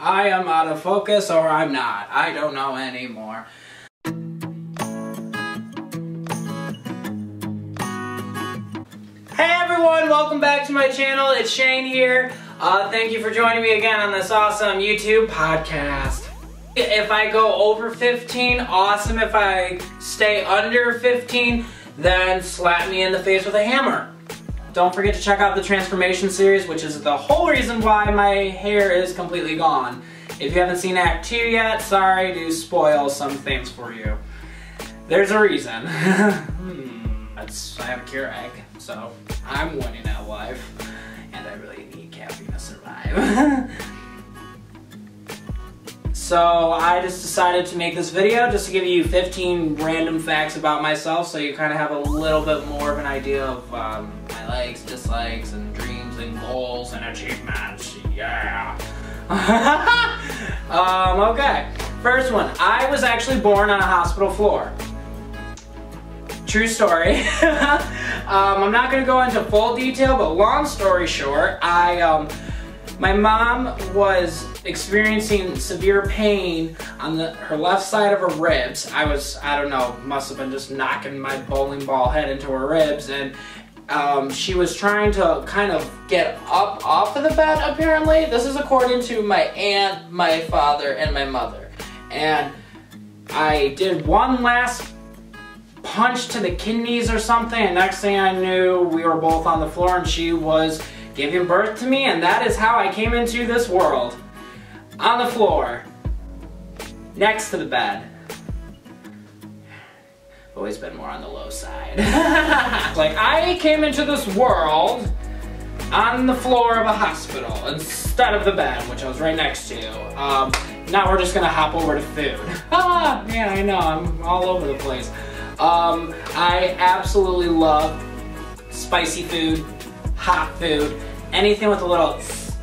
I am out of focus or I'm not. I don't know anymore. Hey everyone, welcome back to my channel. It's Shane here. Thank you for joining me again on this awesome YouTube podcast. If I go over 15, awesome. If I stay under 15, then slap me in the face with a hammer. Don't forget to check out the transformation series, which is the whole reason why my hair is completely gone. If you haven't seen Act 2 yet, sorry to spoil some things for you. There's a reason. I have a Keurig, so I'm winning at life, and I really need caffeine to survive. So I just decided to make this video just to give you 15 random facts about myself, so you kind of have a little bit more of an idea of my likes, dislikes, and dreams, and goals, and achievements. Yeah. Okay. First one. I was actually born on a hospital floor. True story. I'm not going to go into full detail, but long story short, my mom was experiencing severe pain on her left side of her ribs. I don't know, must have been just knocking my bowling ball head into her ribs, and she was trying to kind of get up off of the bed, apparently. This is according to my aunt, my father, and my mother. And I did one last punch to the kidneys or something, and next thing I knew, we were both on the floor and she was giving birth to me, and that is how I came into this world. On the floor, next to the bed. Always been more on the low side. Like, I came into this world on the floor of a hospital instead of the bed, which I was right next to. Now we're just gonna hop over to food. Yeah, I know, I'm all over the place. I absolutely love spicy food, hot food, anything with a little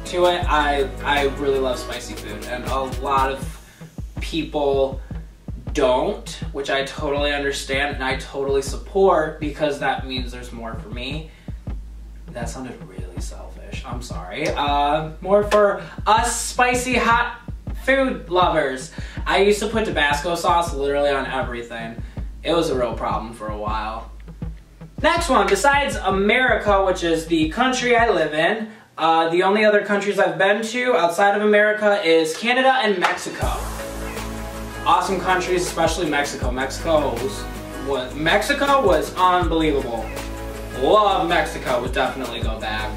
to it. I really love spicy food, and a lot of people don't, which I totally understand and I totally support, because that means there's more for me. That sounded really selfish, I'm sorry. More for us spicy hot food lovers. I used to put Tabasco sauce literally on everything. It was a real problem for a while. Next one, besides America, which is the country I live in, the only other countries I've been to outside of America is Canada and Mexico. Awesome countries, especially Mexico. Mexico was unbelievable. Love Mexico, would definitely go back.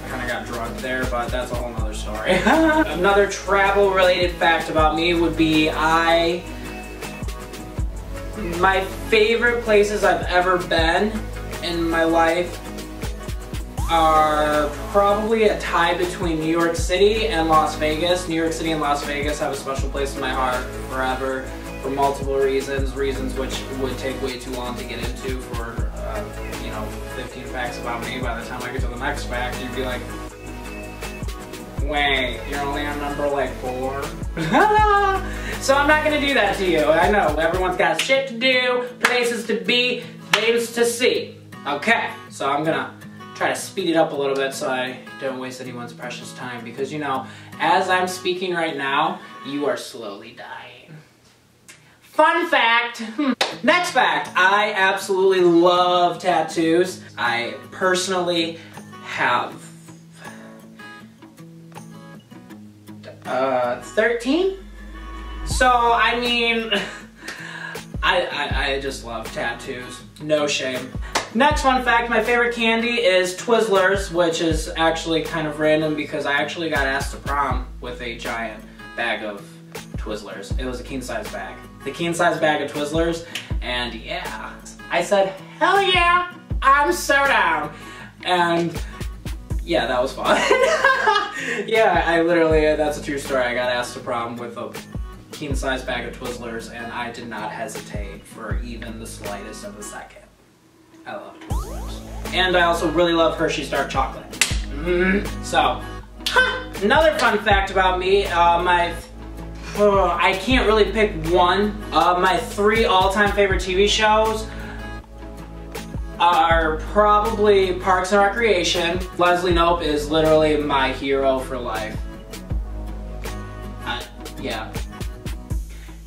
I kind of got drugged there, but that's a whole nother story. Another travel-related fact about me would be my favorite places I've ever been in my life are probably a tie between New York City and Las Vegas. New York City and Las Vegas have a special place in my heart forever for multiple reasons which would take way too long to get into for, 15 facts about me. By the time I get to the next fact, you'd be like, wait, you're only on number like 4? So I'm not gonna do that to you. I know, everyone's got shit to do, places to be, things to see. Okay, so I'm gonna try to speed it up a little bit so I don't waste anyone's precious time, because as I'm speaking right now, you are slowly dying. Fun fact! Next fact, I absolutely love tattoos. I personally have 13? So, I mean, I just love tattoos. No shame. Next fun fact, my favorite candy is Twizzlers, which is actually kind of random because I actually got asked to prom with a giant bag of Twizzlers. It was a king-size bag. The king-size bag of Twizzlers, and yeah. I said, hell yeah, I'm so down. And yeah, that was fun. Yeah, I literally, that's a true story. I got asked to prom with a king-size bag of Twizzlers, and I did not hesitate for even the slightest of a second. I love Twizzlers. And I also really love Hershey's dark chocolate. So, another fun fact about me, I can't really pick one. My 3 all-time favorite TV shows are probably Parks and Recreation. Leslie Knope is literally my hero for life. Yeah.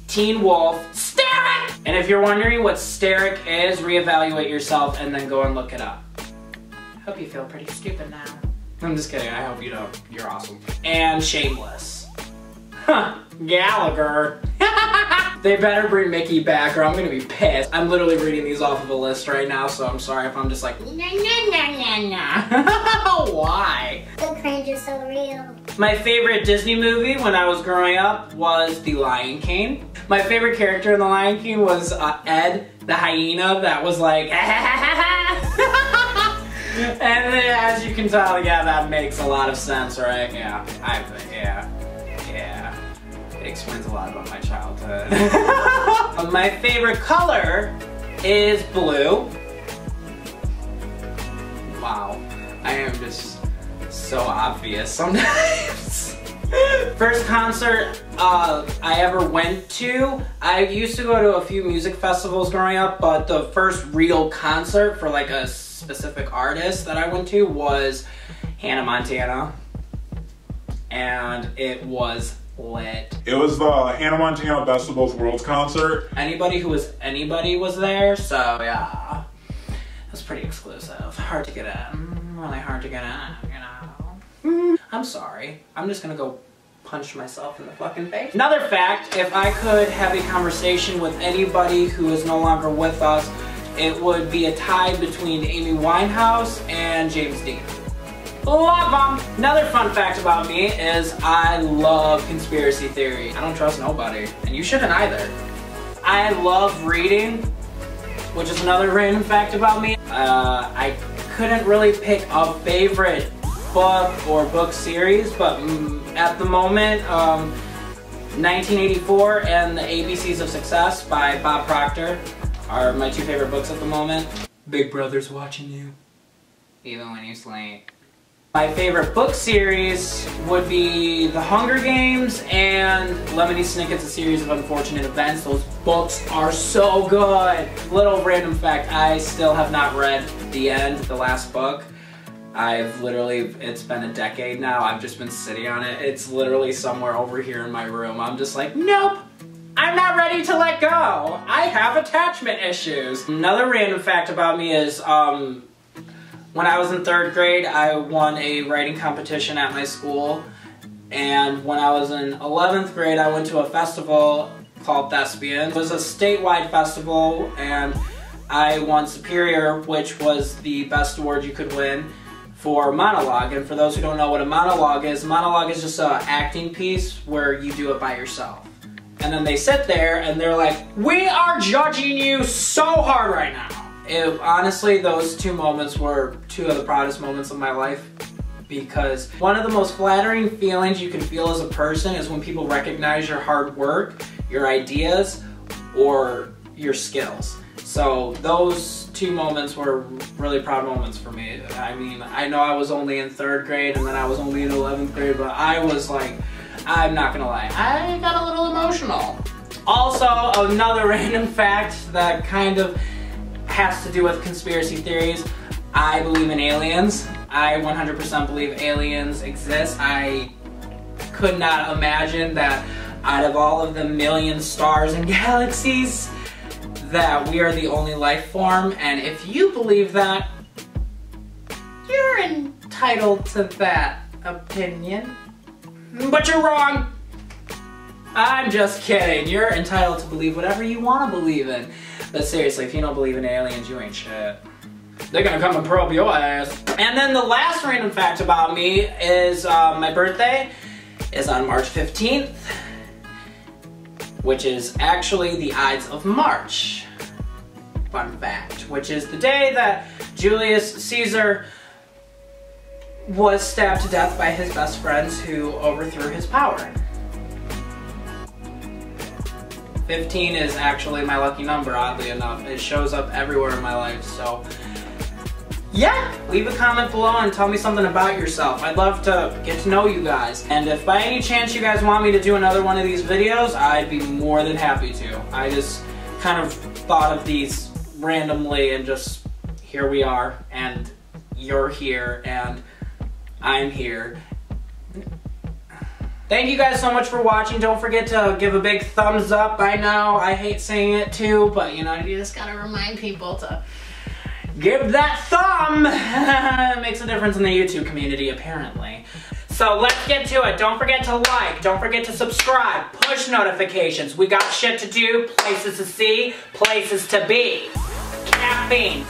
Teen Wolf, Steric! And if you're wondering what Steric is, reevaluate yourself and then go and look it up. Hope you feel pretty stupid now. I'm just kidding, I hope you don't. You're awesome. And Shameless. Huh, Gallagher. They better bring Mickey back or I'm gonna be pissed. I'm literally reading these off of a list right now, so I'm sorry if I'm just like, nah, nah, nah, nah, nah. Why? The cringe is so real. My favorite Disney movie when I was growing up was The Lion King. My favorite character in The Lion King was Ed, the hyena that was like, and then, as you can tell, yeah, that makes a lot of sense, right? Yeah, yeah. It explains a lot about my childhood. My favorite color is blue. Wow, I am just so obvious sometimes. First concert I ever went to, I used to go to a few music festivals growing up, but the first real concert for like a specific artist that I went to was Hannah Montana, and it was lit. It was the Hannah Montana Best of Both Worlds concert. Anybody was there, so yeah, it was pretty exclusive. Hard to get in, really hard to get in, you know. I'm sorry, I'm just gonna go punch myself in the fucking face. Another fact, if I could have a conversation with anybody who is no longer with us, it would be a tie between Amy Winehouse and James Dean. Love them! Another fun fact about me is I love conspiracy theory. I don't trust nobody, and you shouldn't either. I love reading, which is another random fact about me. I couldn't really pick a favorite book or book series, but at the moment, 1984 and the ABCs of Success by Bob Proctor are my two favorite books at the moment. Big Brother's watching you, even when you sleep. My favorite book series would be The Hunger Games and Lemony Snicket's A Series of Unfortunate Events. Those books are so good. Little random fact, I still have not read the end, the last book. It's been a decade now, I've just been sitting on it. It's literally somewhere over here in my room. I'm just like, nope, I'm not ready to let go. I have attachment issues. Another random fact about me is, when I was in 3rd grade, I won a writing competition at my school. And when I was in 11th grade, I went to a festival called Thespian. It was a statewide festival, and I won Superior, which was the best award you could win for monologue. And for those who don't know what a monologue is just an acting piece where you do it by yourself. And then they sit there and they're like, we are judging you so hard right now. Honestly, those two moments were two of the proudest moments of my life, because one of the most flattering feelings you can feel as a person is when people recognize your hard work, your ideas, or your skills. So those two moments were really proud moments for me. I mean, I know I was only in 3rd grade and then I was only in 11th grade, but I was like, I'm not gonna lie, I got a little emotional. Also, another random fact that kind of has to do with conspiracy theories, I believe in aliens. I 100% believe aliens exist. I could not imagine that out of all of the million stars and galaxies, that we are the only life form, and if you believe that, you're entitled to that opinion. But you're wrong! I'm just kidding. You're entitled to believe whatever you want to believe in. But seriously, if you don't believe in aliens, you ain't shit. They're gonna come and probe your ass. And then the last random fact about me is my birthday is on March 15th, which is actually the Ides of March. Fun fact, which is the day that Julius Caesar was stabbed to death by his best friends who overthrew his power. 15 is actually my lucky number, oddly enough. It shows up everywhere in my life, so yeah, leave a comment below and tell me something about yourself. I'd love to get to know you guys. And if by any chance you guys want me to do another one of these videos, I'd be more than happy to. I just kind of thought of these randomly and just here we are, and you're here, and I'm here. Thank you guys so much for watching. Don't forget to give a big thumbs up. I know, I hate saying it too, but you know, you just gotta remind people to give that thumb. It makes a difference in the YouTube community, apparently. So let's get to it. Don't forget to like, don't forget to subscribe, push notifications. We got shit to do, places to see, places to be. Caffeine.